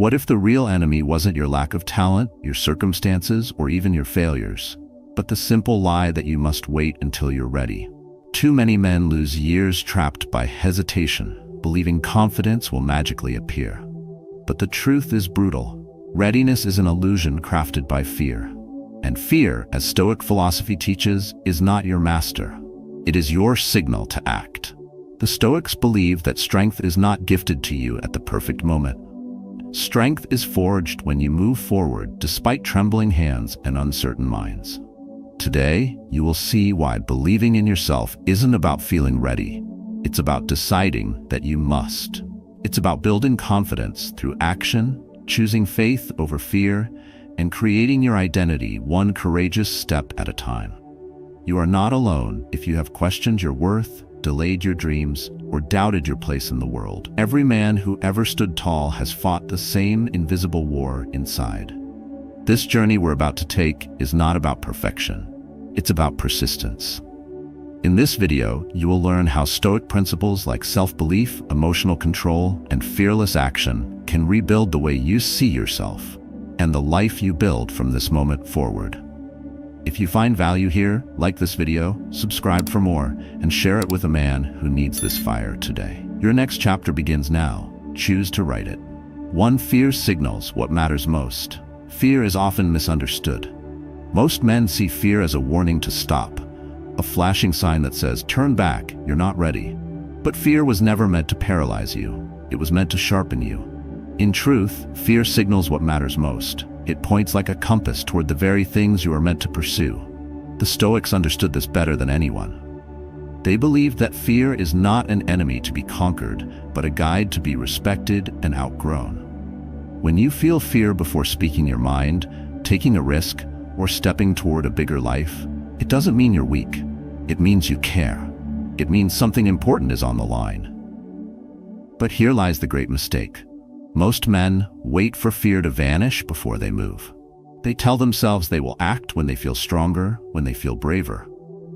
What if the real enemy wasn't your lack of talent, your circumstances, or even your failures, but the simple lie that you must wait until you're ready? Too many men lose years trapped by hesitation, believing confidence will magically appear. But the truth is brutal. Readiness is an illusion crafted by fear. And fear, as Stoic philosophy teaches, is not your master. It is your signal to act. The Stoics believe that strength is not gifted to you at the perfect moment. Strength is forged when you move forward despite trembling hands and uncertain minds. Today, you will see why believing in yourself isn't about feeling ready. It's about deciding that you must. It's about building confidence through action, choosing faith over fear, and creating your identity one courageous step at a time. You are not alone if you have questioned your worth, delayed your dreams, or doubted your place in the world. Every man who ever stood tall has fought the same invisible war inside. This journey we're about to take is not about perfection. It's about persistence. In this video, you will learn how Stoic principles like self-belief, emotional control, and fearless action can rebuild the way you see yourself and the life you build from this moment forward. If you find value here, like this video, subscribe for more, and share it with a man who needs this fire today. Your next chapter begins now. Choose to write it. 1. Fear signals what matters most. Fear is often misunderstood. Most men see fear as a warning to stop, a flashing sign that says, turn back, you're not ready. But fear was never meant to paralyze you. It was meant to sharpen you. In truth, fear signals what matters most. It points like a compass toward the very things you are meant to pursue. The Stoics understood this better than anyone. They believed that fear is not an enemy to be conquered, but a guide to be respected and outgrown. When you feel fear before speaking your mind, taking a risk, or stepping toward a bigger life, it doesn't mean you're weak. It means you care. It means something important is on the line. But here lies the great mistake. Most men wait for fear to vanish before they move. They tell themselves they will act when they feel stronger, when they feel braver.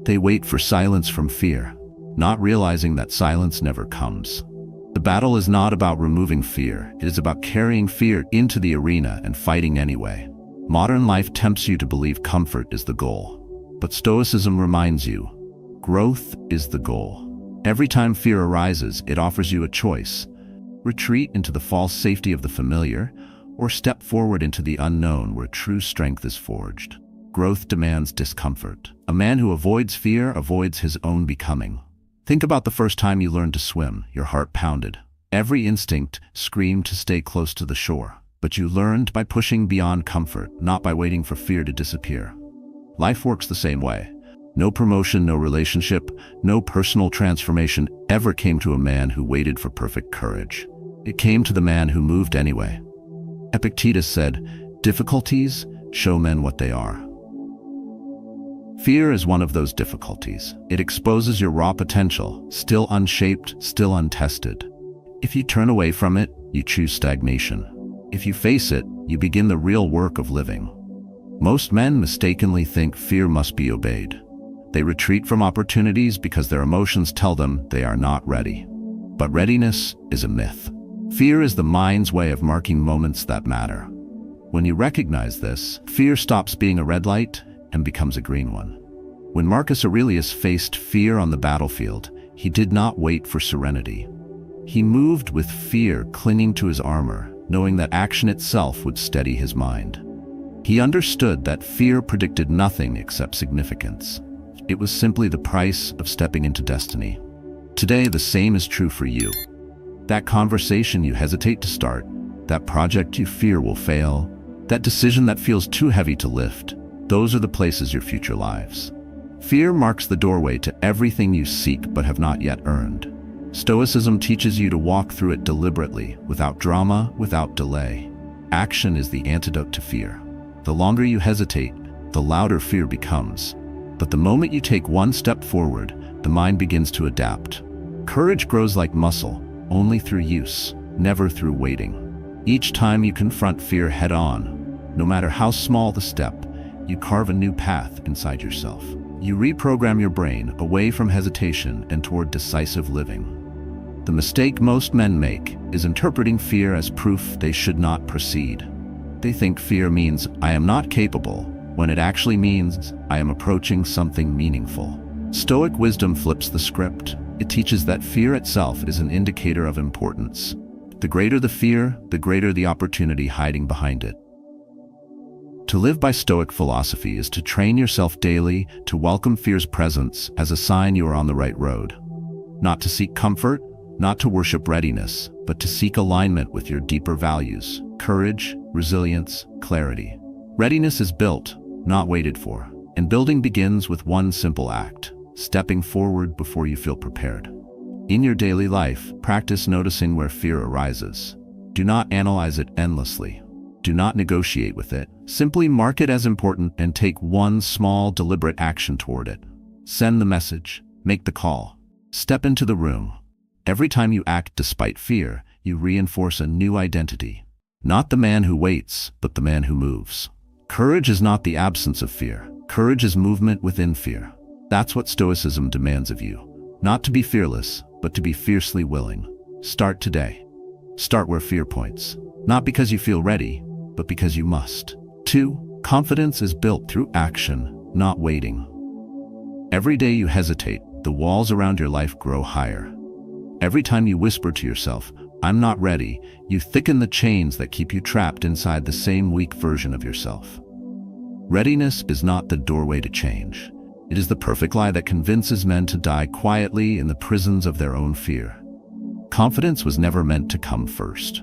They wait for silence from fear, not realizing that silence never comes. The battle is not about removing fear. It is about carrying fear into the arena and fighting anyway. Modern life tempts you to believe comfort is the goal. But Stoicism reminds you, growth is the goal. Every time fear arises, it offers you a choice. Retreat into the false safety of the familiar, or step forward into the unknown where true strength is forged. Growth demands discomfort. A man who avoids fear avoids his own becoming. Think about the first time you learned to swim. Your heart pounded. Every instinct screamed to stay close to the shore. But you learned by pushing beyond comfort, not by waiting for fear to disappear. Life works the same way. No promotion, no relationship, no personal transformation ever came to a man who waited for perfect courage. It came to the man who moved anyway. Epictetus said, difficulties show men what they are. Fear is one of those difficulties. It exposes your raw potential, still unshaped, still untested. If you turn away from it, you choose stagnation. If you face it, you begin the real work of living. Most men mistakenly think fear must be obeyed. They retreat from opportunities because their emotions tell them they are not ready. But readiness is a myth. Fear is the mind's way of marking moments that matter. When you recognize this, fear stops being a red light and becomes a green one. When Marcus Aurelius faced fear on the battlefield, he did not wait for serenity. He moved with fear clinging to his armor, knowing that action itself would steady his mind. He understood that fear predicted nothing except significance. It was simply the price of stepping into destiny. Today, the same is true for you. That conversation you hesitate to start, that project you fear will fail, that decision that feels too heavy to lift, those are the places your future lives. Fear marks the doorway to everything you seek but have not yet earned. Stoicism teaches you to walk through it deliberately, without drama, without delay. Action is the antidote to fear. The longer you hesitate, the louder fear becomes. But the moment you take one step forward, the mind begins to adapt. Courage grows like muscle, only through use, never through waiting. Each time you confront fear head-on, no matter how small the step, you carve a new path inside yourself. You reprogram your brain away from hesitation and toward decisive living. The mistake most men make is interpreting fear as proof they should not proceed. They think fear means I am not capable, when it actually means I am approaching something meaningful. Stoic wisdom flips the script. It teaches that fear itself is an indicator of importance. The greater the fear, the greater the opportunity hiding behind it. To live by Stoic philosophy is to train yourself daily to welcome fear's presence as a sign you are on the right road. Not to seek comfort, not to worship readiness, but to seek alignment with your deeper values: courage, resilience, clarity. Readiness is built, not waited for, and building begins with one simple act: stepping forward before you feel prepared. In your daily life, practice noticing where fear arises. Do not analyze it endlessly. Do not negotiate with it. Simply mark it as important and take one small, deliberate action toward it. Send the message. Make the call. Step into the room. Every time you act despite fear, you reinforce a new identity. Not the man who waits, but the man who moves. Courage is not the absence of fear. Courage is movement within fear. That's what Stoicism demands of you. Not to be fearless, but to be fiercely willing. Start today. Start where fear points. Not because you feel ready, but because you must. 2. Confidence is built through action, not waiting. Every day you hesitate, the walls around your life grow higher. Every time you whisper to yourself, I'm not ready, you thicken the chains that keep you trapped inside the same weak version of yourself. Readiness is not the doorway to change. It is the perfect lie that convinces men to die quietly in the prisons of their own fear. Confidence was never meant to come first.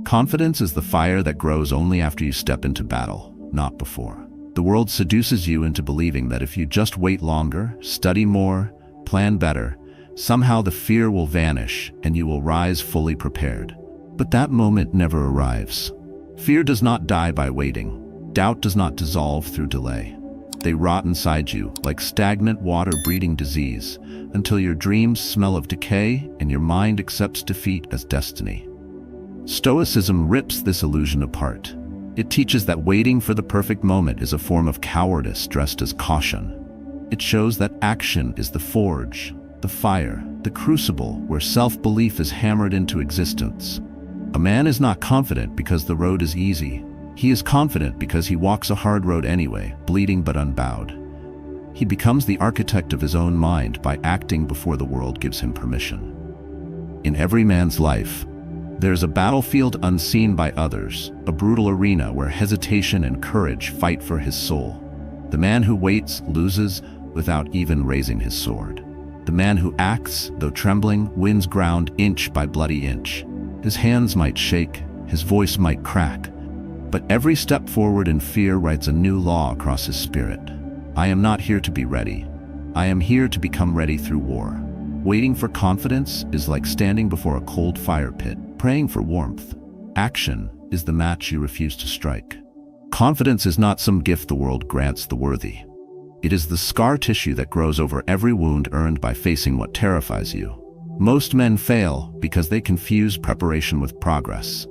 Confidence is the fire that grows only after you step into battle, not before. The world seduces you into believing that if you just wait longer, study more, plan better, somehow the fear will vanish and you will rise fully prepared. But that moment never arrives. Fear does not die by waiting. Doubt does not dissolve through delay. They rot inside you like stagnant water breeding disease until your dreams smell of decay and your mind accepts defeat as destiny. Stoicism rips this illusion apart. It teaches that waiting for the perfect moment is a form of cowardice dressed as caution. It shows that action is the forge, the fire, the crucible where self-belief is hammered into existence. A man is not confident because the road is easy. He is confident because he walks a hard road anyway, bleeding but unbowed. He becomes the architect of his own mind by acting before the world gives him permission. In every man's life, there is a battlefield unseen by others, a brutal arena where hesitation and courage fight for his soul. The man who waits loses without even raising his sword. The man who acts, though trembling, wins ground inch by bloody inch. His hands might shake, his voice might crack, but every step forward in fear writes a new law across his spirit. I am not here to be ready. I am here to become ready through war. Waiting for confidence is like standing before a cold fire pit, praying for warmth. Action is the match you refuse to strike. Confidence is not some gift the world grants the worthy. It is the scar tissue that grows over every wound earned by facing what terrifies you. Most men fail because they confuse preparation with progress.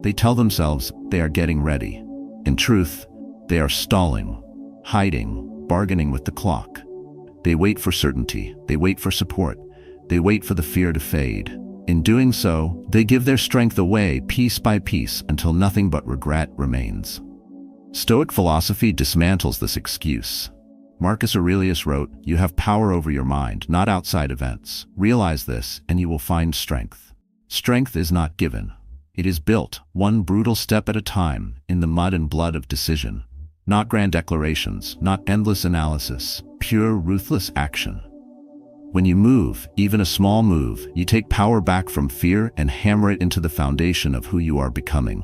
They tell themselves they are getting ready. In truth, they are stalling, hiding, bargaining with the clock. They wait for certainty. They wait for support. They wait for the fear to fade. In doing so, they give their strength away piece by piece until nothing but regret remains. Stoic philosophy dismantles this excuse. Marcus Aurelius wrote, "You have power over your mind, not outside events. Realize this, and you will find strength." Strength is not given. It is built, one brutal step at a time, in the mud and blood of decision. Not grand declarations, not endless analysis, pure, ruthless action. When you move, even a small move, you take power back from fear and hammer it into the foundation of who you are becoming.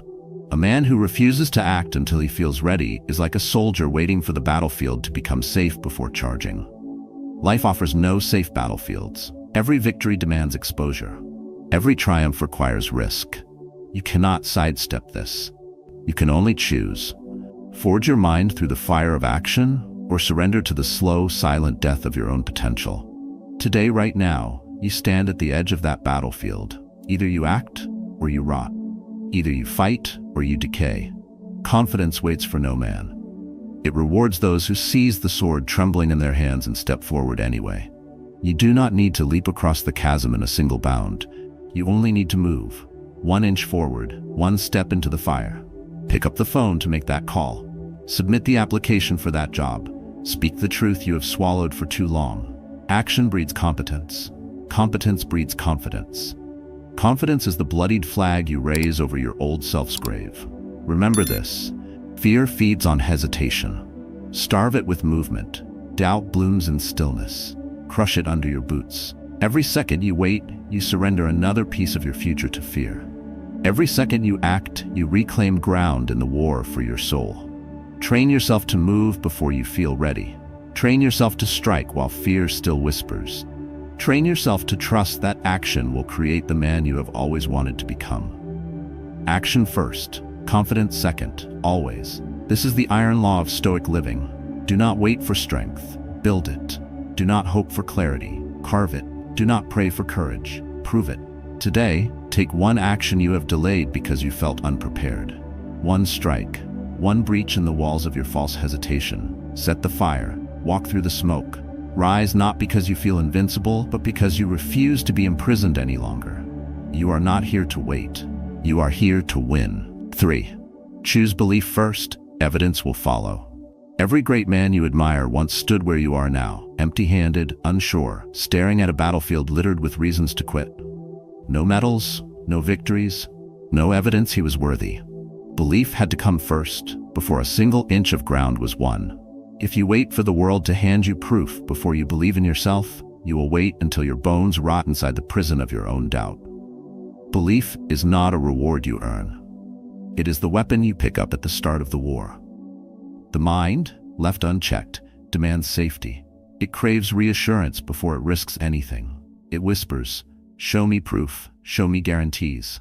A man who refuses to act until he feels ready is like a soldier waiting for the battlefield to become safe before charging. Life offers no safe battlefields. Every victory demands exposure. Every triumph requires risk. You cannot sidestep this. You can only choose. Forge your mind through the fire of action, or surrender to the slow, silent death of your own potential. Today, right now, you stand at the edge of that battlefield. Either you act, or you rot. Either you fight, or you decay. Confidence waits for no man. It rewards those who seize the sword trembling in their hands and step forward anyway. You do not need to leap across the chasm in a single bound. You only need to move 1 inch forward, 1 step into the fire. Pick up the phone to make that call. Submit the application for that job. Speak the truth you have swallowed for too long. Action breeds competence. Competence breeds confidence. Confidence is the bloodied flag you raise over your old self's grave. Remember this: fear feeds on hesitation. Starve it with movement. Doubt blooms in stillness. Crush it under your boots. Every second you wait, you surrender another piece of your future to fear. Every second you act, you reclaim ground in the war for your soul. Train yourself to move before you feel ready. Train yourself to strike while fear still whispers. Train yourself to trust that action will create the man you have always wanted to become. Action first, confidence second, always. This is the iron law of Stoic living. Do not wait for strength, build it. Do not hope for clarity, carve it. Do not pray for courage, prove it. Today, take one action you have delayed because you felt unprepared. One strike, one breach in the walls of your false hesitation. Set the fire, walk through the smoke. Rise not because you feel invincible, but because you refuse to be imprisoned any longer. You are not here to wait. You are here to win. 3. Choose belief first, evidence will follow. Every great man you admire once stood where you are now, empty-handed, unsure, staring at a battlefield littered with reasons to quit. No medals, no victories, no evidence he was worthy. Belief had to come first, before a single inch of ground was won. If you wait for the world to hand you proof before you believe in yourself, you will wait until your bones rot inside the prison of your own doubt. Belief is not a reward you earn. It is the weapon you pick up at the start of the war. The mind, left unchecked, demands safety. It craves reassurance before it risks anything. It whispers, "Show me proof, show me guarantees."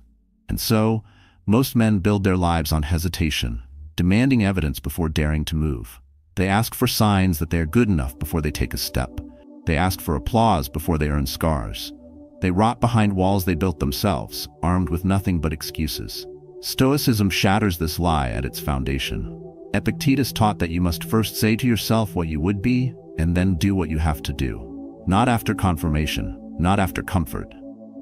And so, most men build their lives on hesitation, demanding evidence before daring to move. They ask for signs that they are good enough before they take a step. They ask for applause before they earn scars. They rot behind walls they built themselves, armed with nothing but excuses. Stoicism shatters this lie at its foundation. Epictetus taught that you must first say to yourself what you would be, and then do what you have to do. Not after confirmation, not after comfort.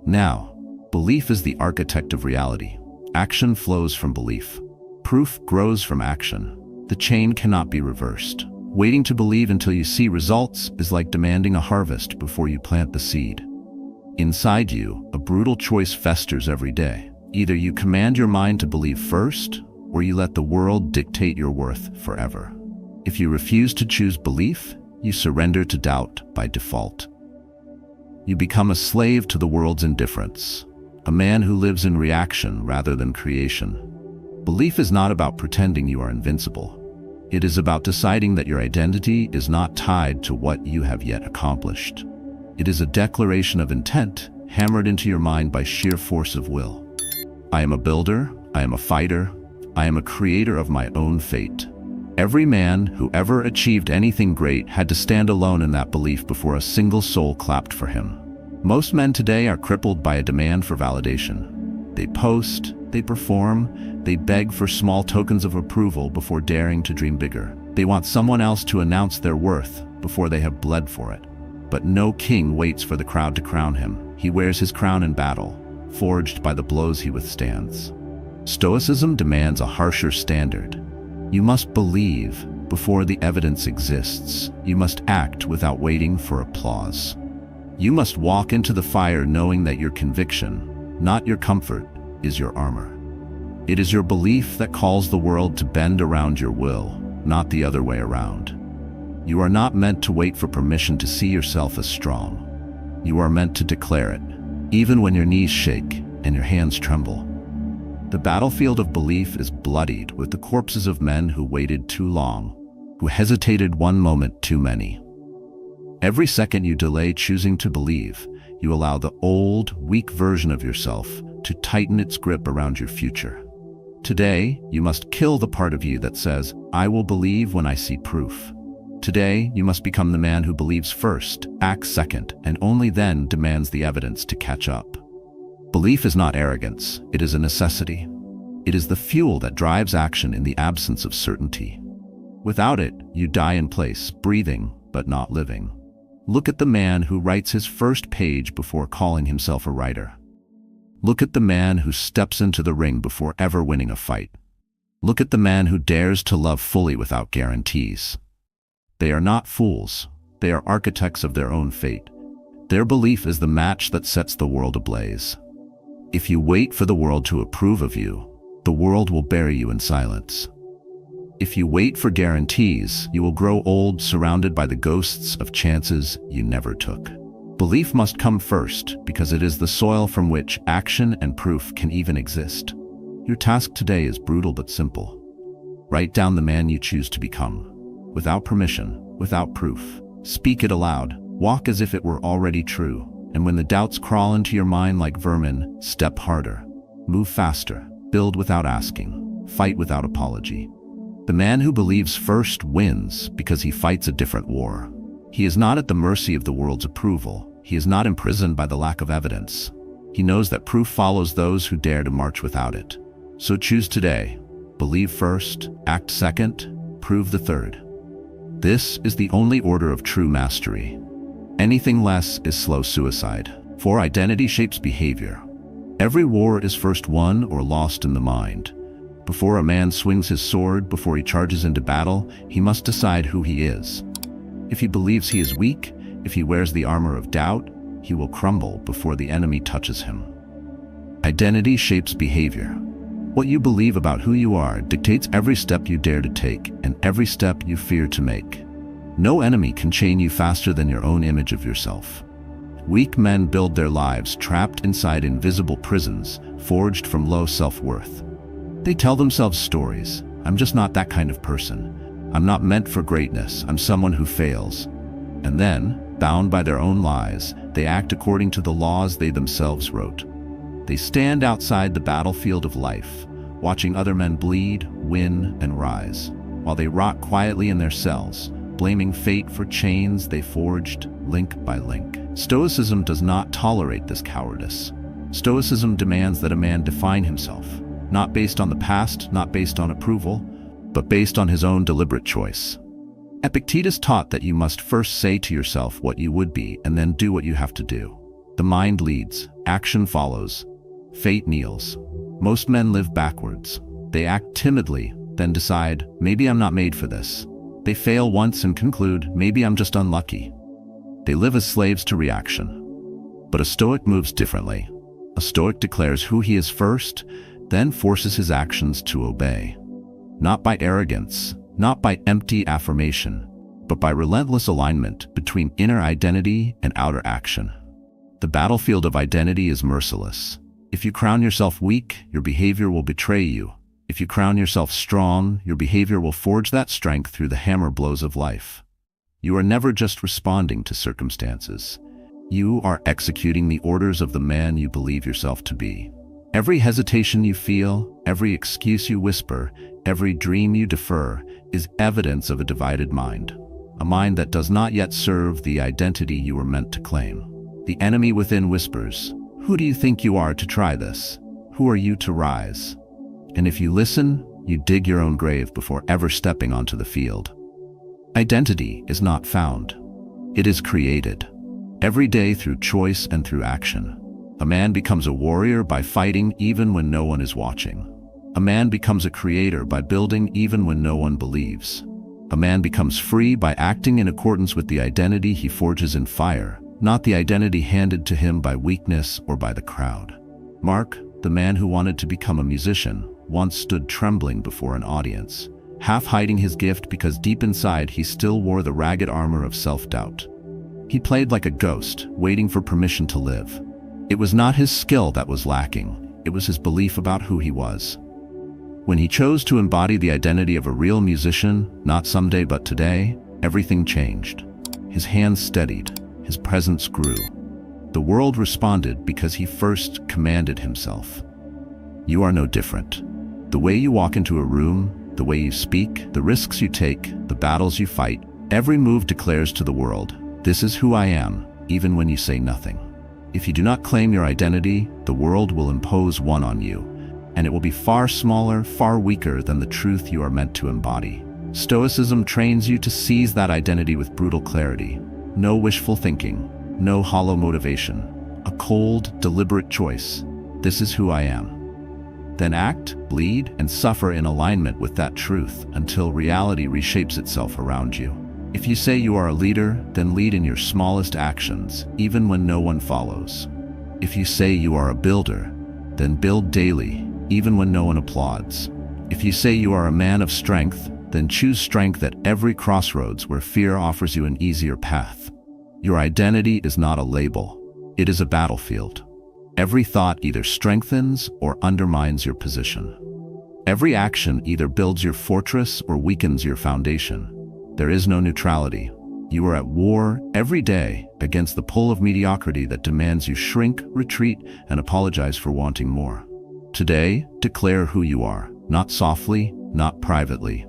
Now, belief is the architect of reality. Action flows from belief. Proof grows from action. The chain cannot be reversed. Waiting to believe until you see results is like demanding a harvest before you plant the seed. Inside you, a brutal choice festers every day. Either you command your mind to believe first, or you let the world dictate your worth forever. If you refuse to choose belief, you surrender to doubt by default. You become a slave to the world's indifference, a man who lives in reaction rather than creation. Belief is not about pretending you are invincible. It is about deciding that your identity is not tied to what you have yet accomplished. It is a declaration of intent hammered into your mind by sheer force of will. I am a builder, I am a fighter, I am a creator of my own fate. Every man who ever achieved anything great had to stand alone in that belief before a single soul clapped for him. Most men today are crippled by a demand for validation. They post, they perform, they beg for small tokens of approval before daring to dream bigger. They want someone else to announce their worth before they have bled for it. But no king waits for the crowd to crown him. He wears his crown in battle, forged by the blows he withstands. Stoicism demands a harsher standard. You must believe before the evidence exists. You must act without waiting for applause. You must walk into the fire knowing that your conviction, not your comfort, is your armor. It is your belief that calls the world to bend around your will, not the other way around. You are not meant to wait for permission to see yourself as strong. You are meant to declare it, even when your knees shake and your hands tremble. The battlefield of belief is bloodied with the corpses of men who waited too long, who hesitated one moment too many. Every second you delay choosing to believe, you allow the old, weak version of yourself to tighten its grip around your future. Today, you must kill the part of you that says, "I will believe when I see proof." Today, you must become the man who believes first, acts second, and only then demands the evidence to catch up. Belief is not arrogance, it is a necessity. It is the fuel that drives action in the absence of certainty. Without it, you die in place, breathing, but not living. Look at the man who writes his first page before calling himself a writer. Look at the man who steps into the ring before ever winning a fight. Look at the man who dares to love fully without guarantees. They are not fools. They are architects of their own fate. Their belief is the match that sets the world ablaze. If you wait for the world to approve of you, the world will bury you in silence. If you wait for guarantees, you will grow old surrounded by the ghosts of chances you never took. Belief must come first because it is the soil from which action and proof can even exist. Your task today is brutal but simple. Write down the man you choose to become. Without permission, without proof. Speak it aloud. Walk as if it were already true. And when the doubts crawl into your mind like vermin, step harder. Move faster. Build without asking. Fight without apology. The man who believes first wins because he fights a different war. He is not at the mercy of the world's approval. He is not imprisoned by the lack of evidence. He knows that proof follows those who dare to march without it. So choose today. Believe first, act second, prove the third. This is the only order of true mastery. Anything less is slow suicide, for identity shapes behavior. Every war is first won or lost in the mind. Before a man swings his sword, before he charges into battle, he must decide who he is. If he believes he is weak, if he wears the armor of doubt, he will crumble before the enemy touches him. Identity shapes behavior. What you believe about who you are dictates every step you dare to take and every step you fear to make. No enemy can chain you faster than your own image of yourself. Weak men build their lives trapped inside invisible prisons, forged from low self-worth. They tell themselves stories. I'm just not that kind of person. I'm not meant for greatness. I'm someone who fails. And then, bound by their own lies, they act according to the laws they themselves wrote. They stand outside the battlefield of life, watching other men bleed, win, and rise, while they rot quietly in their cells, blaming fate for chains they forged link by link. Stoicism does not tolerate this cowardice. Stoicism demands that a man define himself, not based on the past, not based on approval, but based on his own deliberate choice. Epictetus taught that you must first say to yourself what you would be and then do what you have to do. The mind leads, action follows, fate kneels. Most men live backwards. They act timidly, then decide, maybe I'm not made for this. They fail once and conclude, maybe I'm just unlucky. They live as slaves to reaction. But a Stoic moves differently. A Stoic declares who he is first, then forces his actions to obey. Not by arrogance, not by empty affirmation, but by relentless alignment between inner identity and outer action. The battlefield of identity is merciless. If you crown yourself weak, your behavior will betray you. If you crown yourself strong, your behavior will forge that strength through the hammer blows of life. You are never just responding to circumstances. You are executing the orders of the man you believe yourself to be. Every hesitation you feel, every excuse you whisper, every dream you defer is evidence of a divided mind. A mind that does not yet serve the identity you were meant to claim. The enemy within whispers, "Who do you think you are to try this? Who are you to rise?" And if you listen, you dig your own grave before ever stepping onto the field. Identity is not found. It is created. Every day through choice and through action. A man becomes a warrior by fighting even when no one is watching. A man becomes a creator by building even when no one believes. A man becomes free by acting in accordance with the identity he forges in fire, not the identity handed to him by weakness or by the crowd. Mark, the man who wanted to become a musician, once stood trembling before an audience, half hiding his gift because deep inside he still wore the ragged armor of self-doubt. He played like a ghost, waiting for permission to live. It was not his skill that was lacking, it was his belief about who he was. When he chose to embody the identity of a real musician, not someday but today, everything changed. His hands steadied, his presence grew. The world responded because he first commanded himself. You are no different. The way you walk into a room, the way you speak, the risks you take, the battles you fight, every move declares to the world, this is who I am, even when you say nothing. If you do not claim your identity, the world will impose one on you, and it will be far smaller, far weaker than the truth you are meant to embody. Stoicism trains you to seize that identity with brutal clarity. No wishful thinking, no hollow motivation. A cold, deliberate choice. This is who I am. Then act, bleed, and suffer in alignment with that truth until reality reshapes itself around you. If you say you are a leader, then lead in your smallest actions, even when no one follows. If you say you are a builder, then build daily, even when no one applauds. If you say you are a man of strength, then choose strength at every crossroads where fear offers you an easier path. Your identity is not a label. It is a battlefield. Every thought either strengthens or undermines your position. Every action either builds your fortress or weakens your foundation. There is no neutrality. You are at war every day against the pull of mediocrity that demands you shrink, retreat, and apologize for wanting more. Today, declare who you are, not softly, not privately.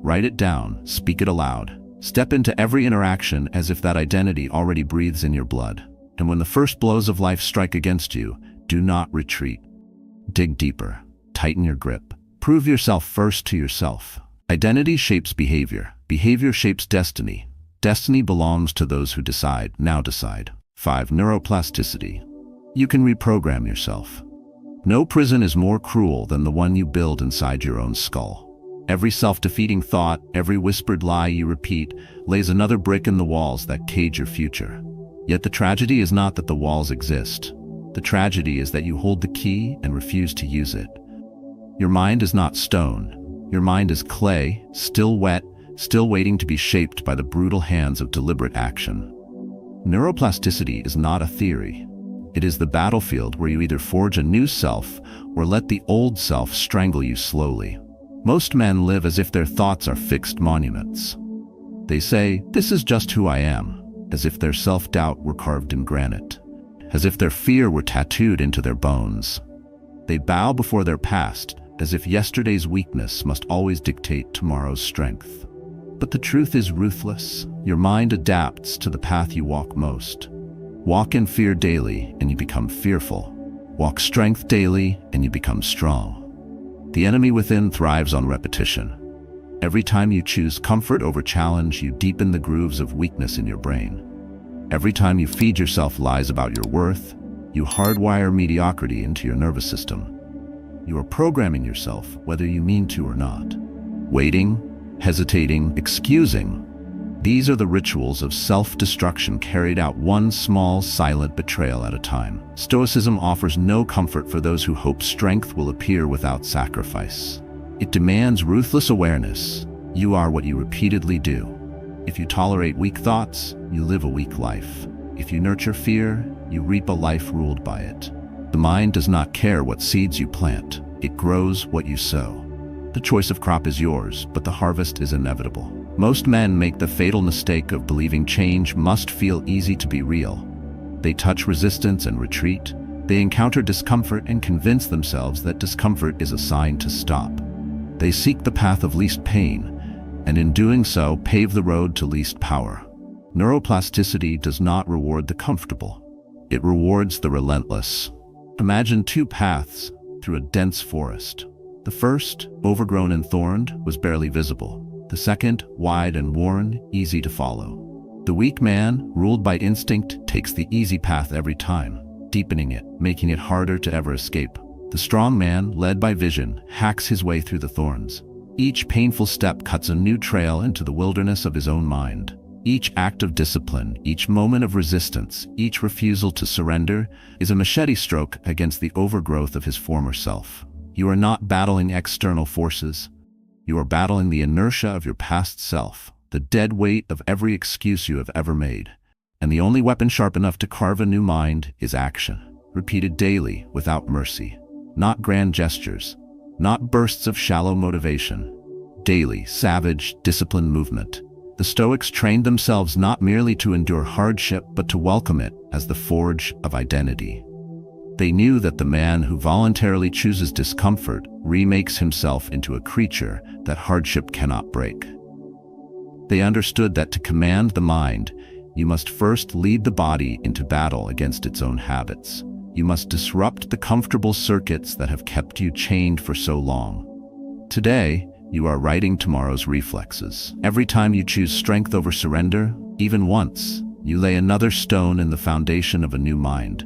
Write it down, speak it aloud. Step into every interaction as if that identity already breathes in your blood. And when the first blows of life strike against you, do not retreat. Dig deeper. Tighten your grip. Prove yourself first to yourself. Identity shapes behavior. Behavior shapes destiny. Destiny belongs to those who decide. Now decide. 5. Neuroplasticity. You can reprogram yourself. No prison is more cruel than the one you build inside your own skull. Every self-defeating thought, every whispered lie you repeat, lays another brick in the walls that cage your future. Yet the tragedy is not that the walls exist. The tragedy is that you hold the key and refuse to use it. Your mind is not stone. Your mind is clay, still wet, still waiting to be shaped by the brutal hands of deliberate action. Neuroplasticity is not a theory. It is the battlefield where you either forge a new self or let the old self strangle you slowly. Most men live as if their thoughts are fixed monuments. They say, "This is just who I am," as if their self-doubt were carved in granite, as if their fear were tattooed into their bones. They bow before their past, as if yesterday's weakness must always dictate tomorrow's strength. But the truth is ruthless. Your mind adapts to the path you walk most. Walk in fear daily, and you become fearful. Walk strength daily, and you become strong. The enemy within thrives on repetition. Every time you choose comfort over challenge, you deepen the grooves of weakness in your brain. Every time you feed yourself lies about your worth, you hardwire mediocrity into your nervous system. You are programming yourself whether you mean to or not. Waiting, hesitating, excusing. These are the rituals of self-destruction carried out one small, silent betrayal at a time. Stoicism offers no comfort for those who hope strength will appear without sacrifice. It demands ruthless awareness. You are what you repeatedly do. If you tolerate weak thoughts, you live a weak life. If you nurture fear, you reap a life ruled by it. The mind does not care what seeds you plant. It grows what you sow. The choice of crop is yours, but the harvest is inevitable. Most men make the fatal mistake of believing change must feel easy to be real. They touch resistance and retreat. They encounter discomfort and convince themselves that discomfort is a sign to stop. They seek the path of least pain, and in doing so, pave the road to least power. Neuroplasticity does not reward the comfortable. It rewards the relentless. Imagine two paths through a dense forest. The first, overgrown and thorned, was barely visible. The second, wide and worn, easy to follow. The weak man, ruled by instinct, takes the easy path every time, deepening it, making it harder to ever escape. The strong man, led by vision, hacks his way through the thorns. Each painful step cuts a new trail into the wilderness of his own mind. Each act of discipline, each moment of resistance, each refusal to surrender is a machete stroke against the overgrowth of his former self. You are not battling external forces. You are battling the inertia of your past self, the dead weight of every excuse you have ever made. And the only weapon sharp enough to carve a new mind is action, repeated daily without mercy. Not grand gestures, not bursts of shallow motivation. Daily, savage, disciplined movement. The Stoics trained themselves not merely to endure hardship, but to welcome it as the forge of identity. They knew that the man who voluntarily chooses discomfort remakes himself into a creature that hardship cannot break. They understood that to command the mind, you must first lead the body into battle against its own habits. You must disrupt the comfortable circuits that have kept you chained for so long. Today, you are writing tomorrow's reflexes. Every time you choose strength over surrender, even once, you lay another stone in the foundation of a new mind.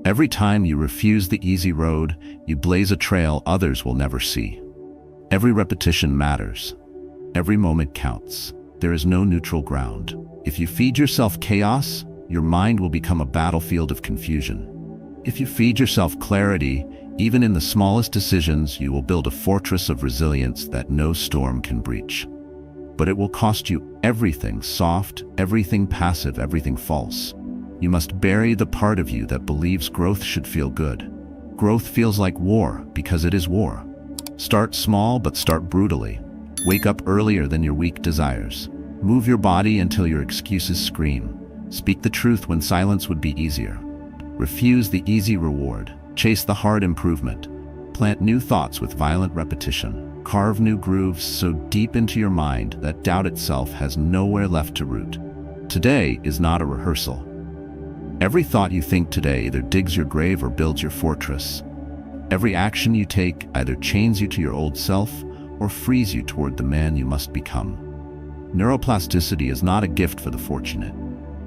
Every time you refuse the easy road, you blaze a trail others will never see. Every repetition matters. Every moment counts. There is no neutral ground. If you feed yourself chaos, your mind will become a battlefield of confusion. If you feed yourself clarity, even in the smallest decisions, you will build a fortress of resilience that no storm can breach. But it will cost you everything soft, everything passive, everything false. You must bury the part of you that believes growth should feel good. Growth feels like war because it is war. Start small, but start brutally. Wake up earlier than your weak desires. Move your body until your excuses scream. Speak the truth when silence would be easier. Refuse the easy reward. Chase the hard improvement. Plant new thoughts with violent repetition. Carve new grooves so deep into your mind that doubt itself has nowhere left to root. Today is not a rehearsal. Every thought you think today either digs your grave or builds your fortress. Every action you take either chains you to your old self or frees you toward the man you must become. Neuroplasticity is not a gift for the fortunate.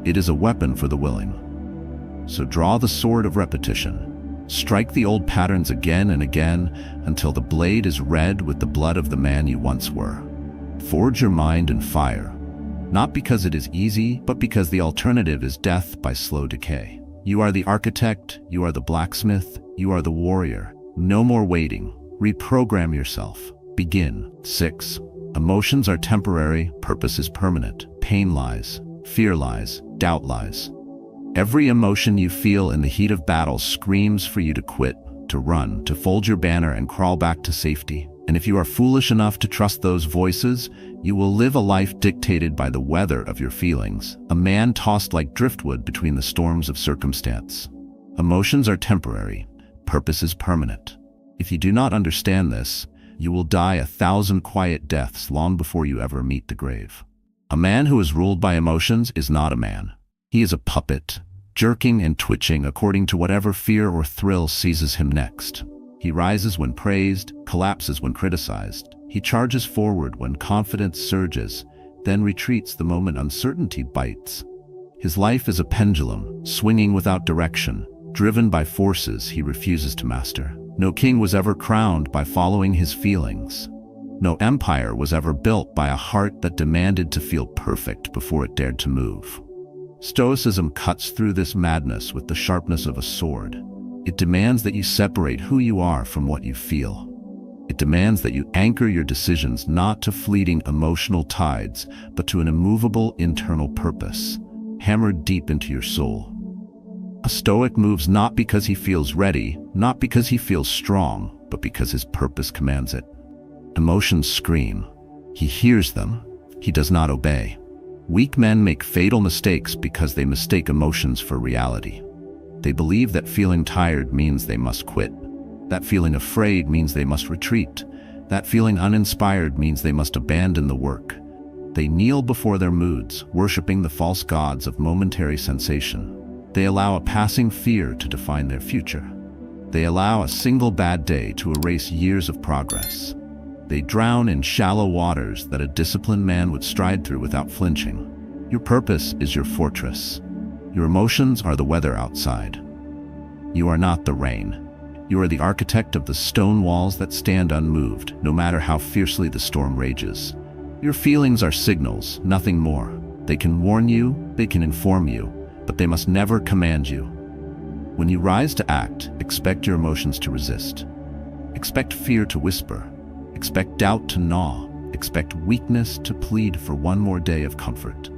It is a weapon for the willing. So draw the sword of repetition. Strike the old patterns again and again until the blade is red with the blood of the man you once were. Forge your mind in fire. Not because it is easy, but because the alternative is death by slow decay. You are the architect, you are the blacksmith, you are the warrior. No more waiting. Reprogram yourself. Begin. 6. Emotions are temporary, purpose is permanent. Pain lies, fear lies, doubt lies. Every emotion you feel in the heat of battle screams for you to quit, to run, to fold your banner and crawl back to safety. And if you are foolish enough to trust those voices, you will live a life dictated by the weather of your feelings, a man tossed like driftwood between the storms of circumstance. Emotions are temporary, purpose is permanent. If you do not understand this, you will die 1,000 quiet deaths long before you ever meet the grave. A man who is ruled by emotions is not a man. He is a puppet, jerking and twitching according to whatever fear or thrill seizes him next. He rises when praised, collapses when criticized. He charges forward when confidence surges, then retreats the moment uncertainty bites. His life is a pendulum, swinging without direction, driven by forces he refuses to master. No king was ever crowned by following his feelings. No empire was ever built by a heart that demanded to feel perfect before it dared to move. Stoicism cuts through this madness with the sharpness of a sword. It demands that you separate who you are from what you feel. It demands that you anchor your decisions not to fleeting emotional tides, but to an immovable internal purpose, hammered deep into your soul. A Stoic moves not because he feels ready, not because he feels strong, but because his purpose commands it. Emotions scream. He hears them. He does not obey. Weak men make fatal mistakes because they mistake emotions for reality. They believe that feeling tired means they must quit. That feeling afraid means they must retreat. That feeling uninspired means they must abandon the work. They kneel before their moods, worshiping the false gods of momentary sensation. They allow a passing fear to define their future. They allow a single bad day to erase years of progress. They drown in shallow waters that a disciplined man would stride through without flinching. Your purpose is your fortress. Your emotions are the weather outside. You are not the rain. You are the architect of the stone walls that stand unmoved, no matter how fiercely the storm rages. Your feelings are signals, nothing more. They can warn you, they can inform you, but they must never command you. When you rise to act, expect your emotions to resist. Expect fear to whisper. Expect doubt to gnaw. Expect weakness to plead for one more day of comfort.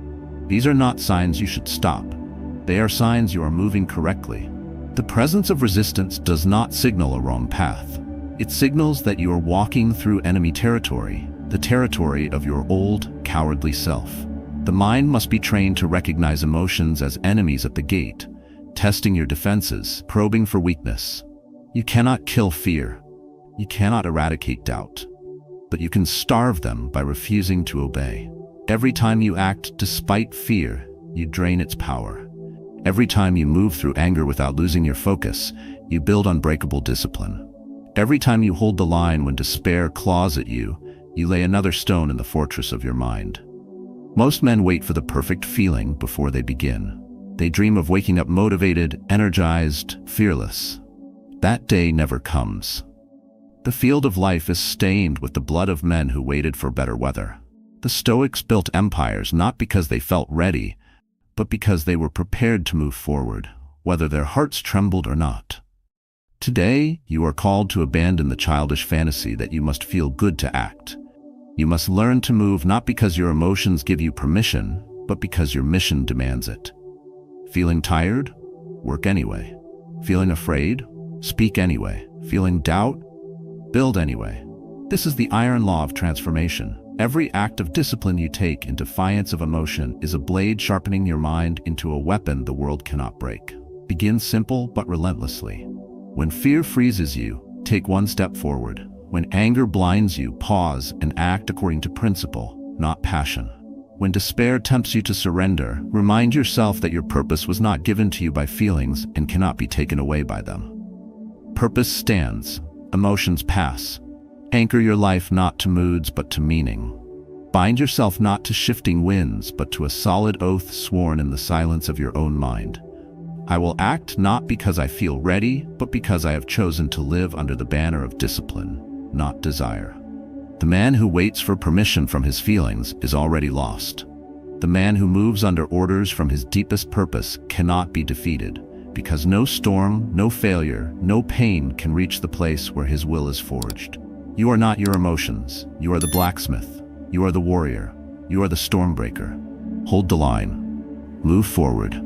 These are not signs you should stop. They are signs you are moving correctly. The presence of resistance does not signal a wrong path. It signals that you are walking through enemy territory, the territory of your old, cowardly self. The mind must be trained to recognize emotions as enemies at the gate, testing your defenses, probing for weakness. You cannot kill fear. You cannot eradicate doubt. But you can starve them by refusing to obey. Every time you act despite fear, you drain its power. Every time you move through anger without losing your focus, you build unbreakable discipline. Every time you hold the line when despair claws at you, you lay another stone in the fortress of your mind. Most men wait for the perfect feeling before they begin. They dream of waking up motivated, energized, fearless. That day never comes. The field of life is stained with the blood of men who waited for better weather. The Stoics built empires not because they felt ready, but because they were prepared to move forward, whether their hearts trembled or not. Today, you are called to abandon the childish fantasy that you must feel good to act. You must learn to move not because your emotions give you permission, but because your mission demands it. Feeling tired? Work anyway. Feeling afraid? Speak anyway. Feeling doubt? Build anyway. This is the iron law of transformation. Every act of discipline you take in defiance of emotion is a blade sharpening your mind into a weapon the world cannot break. Begin simple but relentlessly. When fear freezes you, take one step forward. When anger blinds you, pause and act according to principle, not passion. When despair tempts you to surrender, remind yourself that your purpose was not given to you by feelings and cannot be taken away by them. Purpose stands. Emotions pass. Anchor your life not to moods but to meaning. Bind yourself not to shifting winds but to a solid oath sworn in the silence of your own mind. I will act not because I feel ready, but because I have chosen to live under the banner of discipline, not desire. The man who waits for permission from his feelings is already lost. The man who moves under orders from his deepest purpose cannot be defeated, because no storm, no failure, no pain can reach the place where his will is forged. You are not your emotions. You are the blacksmith. You are the warrior. You are the stormbreaker. Hold the line. Move forward.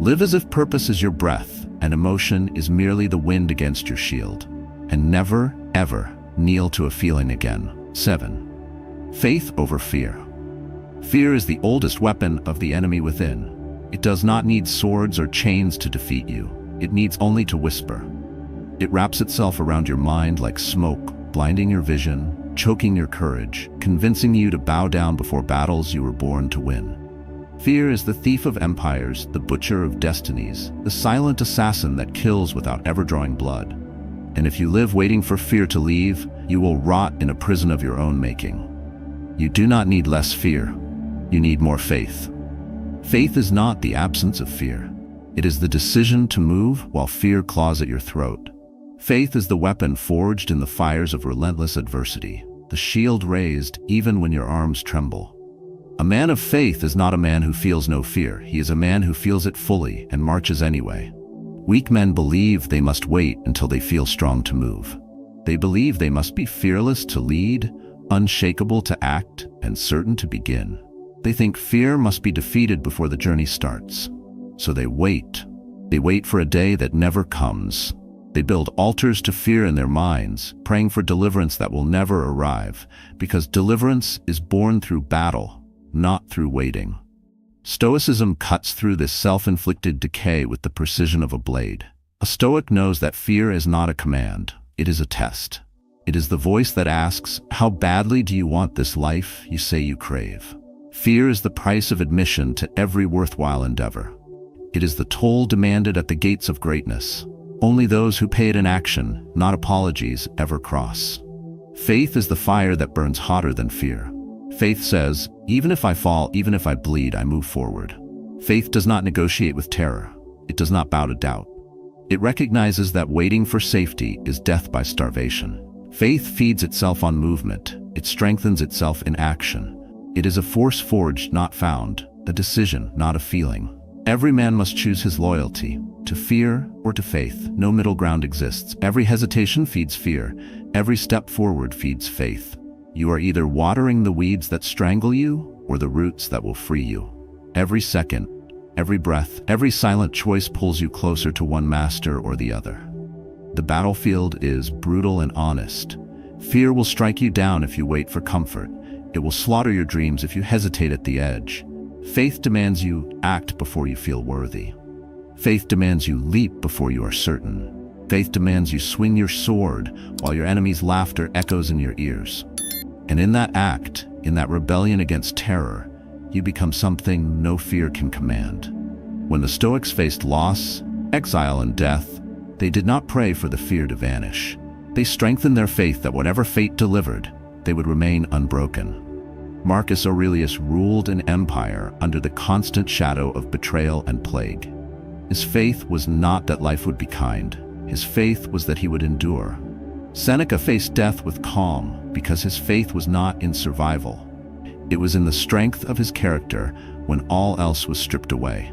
Live as if purpose is your breath and emotion is merely the wind against your shield. And never, ever kneel to a feeling again. 7. Faith over fear. Fear is the oldest weapon of the enemy within. It does not need swords or chains to defeat you. It needs only to whisper. It wraps itself around your mind like smoke, blinding your vision, choking your courage, convincing you to bow down before battles you were born to win. Fear is the thief of empires, the butcher of destinies, the silent assassin that kills without ever drawing blood. And if you live waiting for fear to leave, you will rot in a prison of your own making. You do not need less fear. You need more faith. Faith is not the absence of fear. It is the decision to move while fear claws at your throat. Faith is the weapon forged in the fires of relentless adversity, the shield raised even when your arms tremble. A man of faith is not a man who feels no fear. He is a man who feels it fully and marches anyway. Weak men believe they must wait until they feel strong to move. They believe they must be fearless to lead, unshakable to act, and certain to begin. They think fear must be defeated before the journey starts. So they wait. They wait for a day that never comes. They build altars to fear in their minds, praying for deliverance that will never arrive, because deliverance is born through battle, not through waiting. Stoicism cuts through this self-inflicted decay with the precision of a blade. A Stoic knows that fear is not a command, it is a test. It is the voice that asks, how badly do you want this life you say you crave? Fear is the price of admission to every worthwhile endeavor. It is the toll demanded at the gates of greatness. Only those who pay it in action, not apologies, ever cross. Faith is the fire that burns hotter than fear. Faith says, even if I fall, even if I bleed, I move forward. Faith does not negotiate with terror. It does not bow to doubt. It recognizes that waiting for safety is death by starvation. Faith feeds itself on movement. It strengthens itself in action. It is a force forged, not found, a decision, not a feeling. Every man must choose his loyalty, to fear or to faith. No middle ground exists. Every hesitation feeds fear. Every step forward feeds faith. You are either watering the weeds that strangle you or the roots that will free you. Every second, every breath, every silent choice pulls you closer to one master or the other. The battlefield is brutal and honest. Fear will strike you down if you wait for comfort. It will slaughter your dreams if you hesitate at the edge. Faith demands you act before you feel worthy. Faith demands you leap before you are certain. Faith demands you swing your sword while your enemy's laughter echoes in your ears. And in that act, in that rebellion against terror, you become something no fear can command. When the Stoics faced loss, exile, and death, they did not pray for the fear to vanish. They strengthened their faith that whatever fate delivered, they would remain unbroken. Marcus Aurelius ruled an empire under the constant shadow of betrayal and plague. His faith was not that life would be kind. His faith was that he would endure. Seneca faced death with calm because his faith was not in survival. It was in the strength of his character when all else was stripped away.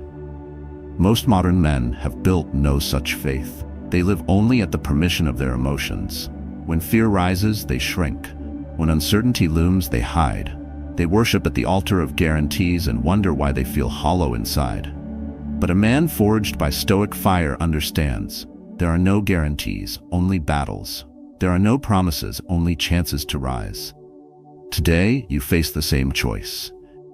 Most modern men have built no such faith. They live only at the permission of their emotions. When fear rises, they shrink. When uncertainty looms, they hide. They worship at the altar of guarantees and wonder why they feel hollow inside. But a man forged by Stoic fire understands. There are no guarantees, only battles. There are no promises, only chances to rise. Today, you face the same choice.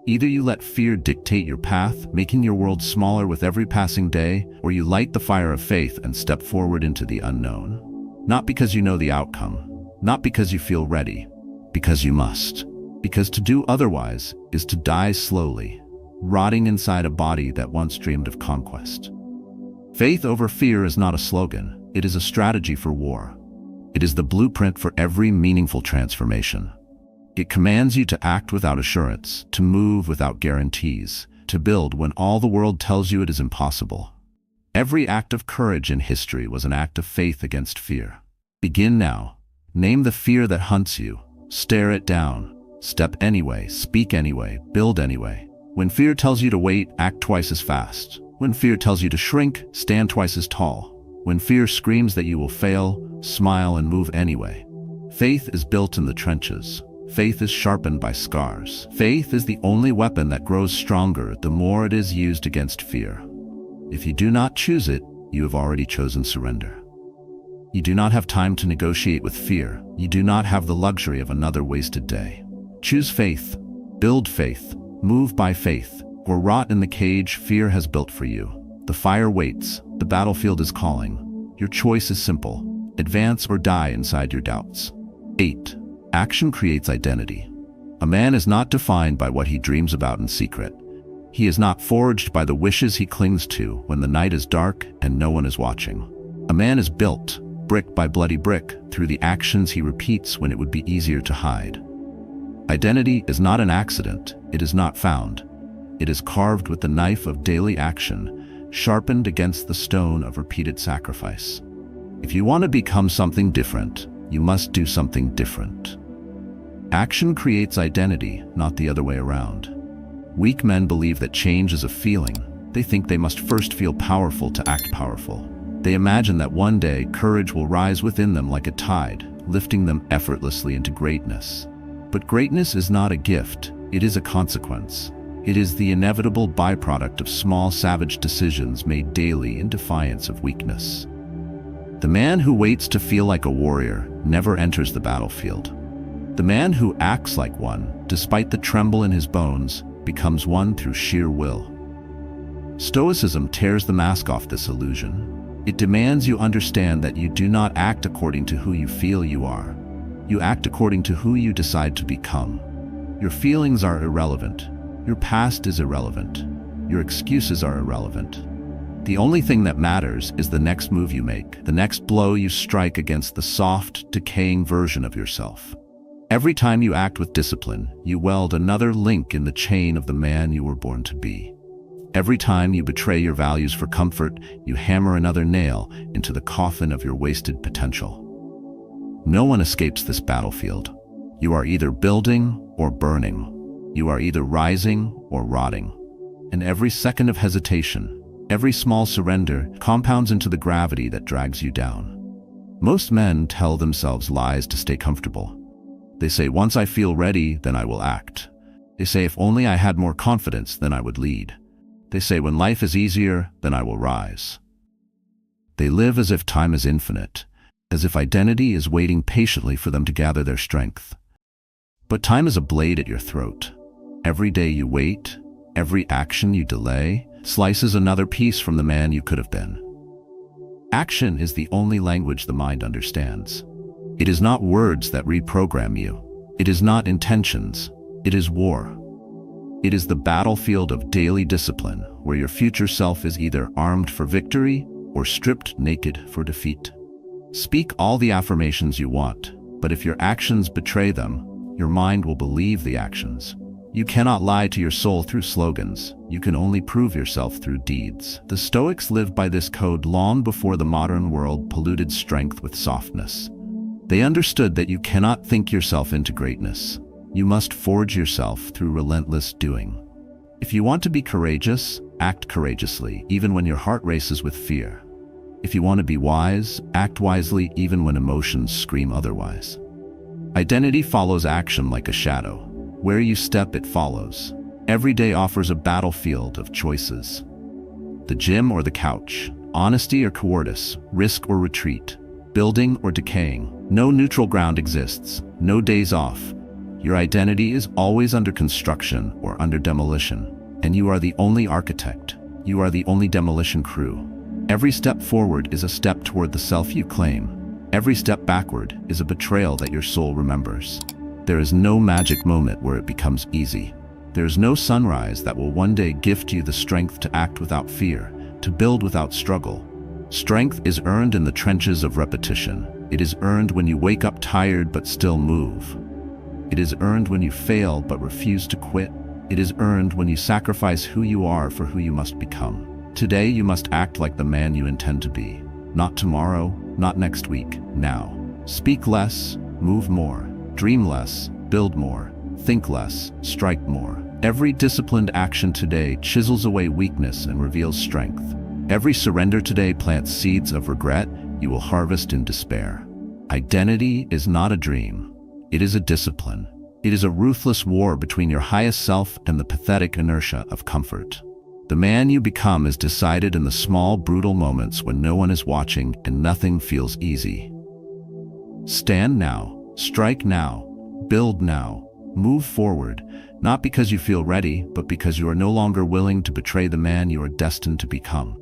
Either you let fear dictate your path, making your world smaller with every passing day, or you light the fire of faith and step forward into the unknown. Not because you know the outcome, not because you feel ready, because you must. Because to do otherwise is to die slowly, rotting inside a body that once dreamed of conquest. Faith over fear is not a slogan, it is a strategy for war. It is the blueprint for every meaningful transformation. It commands you to act without assurance, to move without guarantees, to build when all the world tells you it is impossible. Every act of courage in history was an act of faith against fear. Begin now. Name the fear that hunts you. Stare it down. Step anyway, speak anyway, build anyway. When fear tells you to wait, act twice as fast. When fear tells you to shrink, stand twice as tall. When fear screams that you will fail, smile and move anyway. Faith is built in the trenches. Faith is sharpened by scars. Faith is the only weapon that grows stronger the more it is used against fear. If you do not choose it, you have already chosen surrender. You do not have time to negotiate with fear. You do not have the luxury of another wasted day. Choose faith, build faith, move by faith, or rot in the cage fear has built for you. The fire waits, the battlefield is calling. Your choice is simple: advance or die inside your doubts. 8. Action creates identity. A man is not defined by what he dreams about in secret. He is not forged by the wishes he clings to when the night is dark and no one is watching. A man is built, brick by bloody brick, through the actions he repeats when it would be easier to hide. Identity is not an accident, it is not found. It is carved with the knife of daily action, sharpened against the stone of repeated sacrifice. If you want to become something different, you must do something different. Action creates identity, not the other way around. Weak men believe that change is a feeling. They think they must first feel powerful to act powerful. They imagine that one day courage will rise within them like a tide, lifting them effortlessly into greatness. But greatness is not a gift, it is a consequence. It is the inevitable byproduct of small savage decisions made daily in defiance of weakness. The man who waits to feel like a warrior never enters the battlefield. The man who acts like one, despite the tremble in his bones, becomes one through sheer will. Stoicism tears the mask off this illusion. It demands you understand that you do not act according to who you feel you are. You act according to who you decide to become. Your feelings are irrelevant. Your past is irrelevant. Your excuses are irrelevant. The only thing that matters is the next move you make, the next blow you strike against the soft, decaying version of yourself. Every time you act with discipline, you weld another link in the chain of the man you were born to be. Every time you betray your values for comfort, you hammer another nail into the coffin of your wasted potential. No one escapes this battlefield. You are either building or burning. You are either rising or rotting. And every second of hesitation, every small surrender compounds into the gravity that drags you down. Most men tell themselves lies to stay comfortable. They say, once I feel ready, then I will act. They say, if only I had more confidence, then I would lead. They say, when life is easier, then I will rise. They live as if time is infinite, as if identity is waiting patiently for them to gather their strength. But time is a blade at your throat. Every day you wait, every action you delay, slices another piece from the man you could have been. Action is the only language the mind understands. It is not words that reprogram you. It is not intentions. It is war. It is the battlefield of daily discipline, where your future self is either armed for victory or stripped naked for defeat. Speak all the affirmations you want, but if your actions betray them, your mind will believe the actions. You cannot lie to your soul through slogans. You can only prove yourself through deeds. The Stoics lived by this code long before the modern world polluted strength with softness. They understood that you cannot think yourself into greatness. You must forge yourself through relentless doing. If you want to be courageous, act courageously, even when your heart races with fear. If you want to be wise, act wisely, even when emotions scream otherwise. Identity follows action like a shadow. Where you step, it follows. Every day offers a battlefield of choices. The gym or the couch, honesty or cowardice, risk or retreat, building or decaying. No neutral ground exists, no days off. Your identity is always under construction or under demolition, and you are the only architect. You are the only demolition crew. Every step forward is a step toward the self you claim. Every step backward is a betrayal that your soul remembers. There is no magic moment where it becomes easy. There is no sunrise that will one day gift you the strength to act without fear, to build without struggle. Strength is earned in the trenches of repetition. It is earned when you wake up tired but still move. It is earned when you fail but refuse to quit. It is earned when you sacrifice who you are for who you must become. Today you must act like the man you intend to be. Not tomorrow, not next week, now. Speak less, move more. Dream less, build more. Think less, strike more. Every disciplined action today chisels away weakness and reveals strength. Every surrender today plants seeds of regret you will harvest in despair. Identity is not a dream. It is a discipline. It is a ruthless war between your highest self and the pathetic inertia of comfort. The man you become is decided in the small, brutal moments when no one is watching and nothing feels easy. Stand now. Strike now, build now, move forward, not because you feel ready, but because you are no longer willing to betray the man you are destined to become.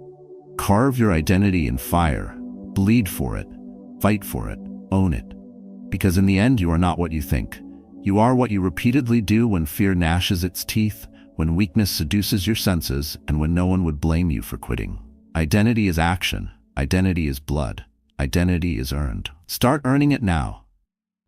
Carve your identity in fire, bleed for it, fight for it, own it. Because in the end, you are not what you think. You are what you repeatedly do when fear gnashes its teeth, when weakness seduces your senses, and when no one would blame you for quitting. Identity is action. Identity is blood. Identity is earned. Start earning it now.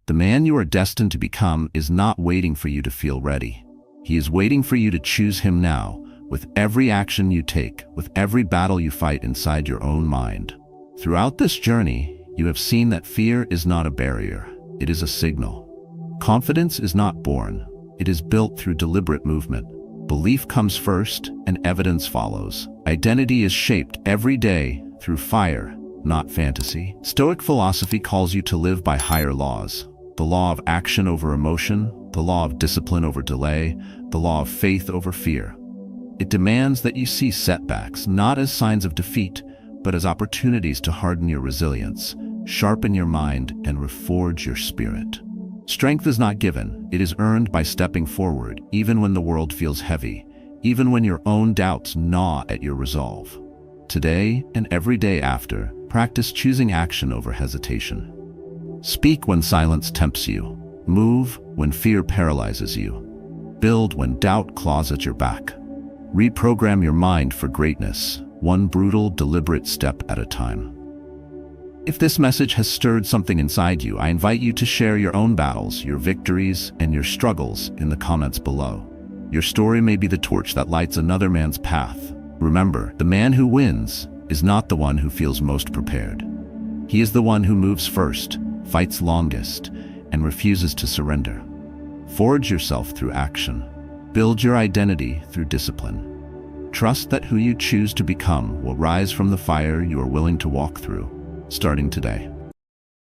The man you are destined to become is not waiting for you to feel ready. He is waiting for you to choose him now, with every action you take, with every battle you fight inside your own mind. Throughout this journey, you have seen that fear is not a barrier, it is a signal. Confidence is not born, it is built through deliberate movement. Belief comes first, and evidence follows. Identity is shaped every day through fire, not fantasy. Stoic philosophy calls you to live by higher laws. The law of action over emotion, the law of discipline over delay, the law of faith over fear. It demands that you see setbacks not as signs of defeat, but as opportunities to harden your resilience, sharpen your mind, and reforge your spirit. Strength is not given, it is earned by stepping forward, even when the world feels heavy, even when your own doubts gnaw at your resolve. Today and every day after, practice choosing action over hesitation. Speak when silence tempts you. Move when fear paralyzes you. Build when doubt claws at your back. Reprogram your mind for greatness, one brutal, deliberate step at a time. If this message has stirred something inside you, I invite you to share your own battles, your victories, and your struggles in the comments below. Your story may be the torch that lights another man's path. Remember, the man who wins is not the one who feels most prepared. He is the one who moves first, fights longest, and refuses to surrender. Forge yourself through action. Build your identity through discipline. Trust that who you choose to become will rise from the fire you are willing to walk through, starting today.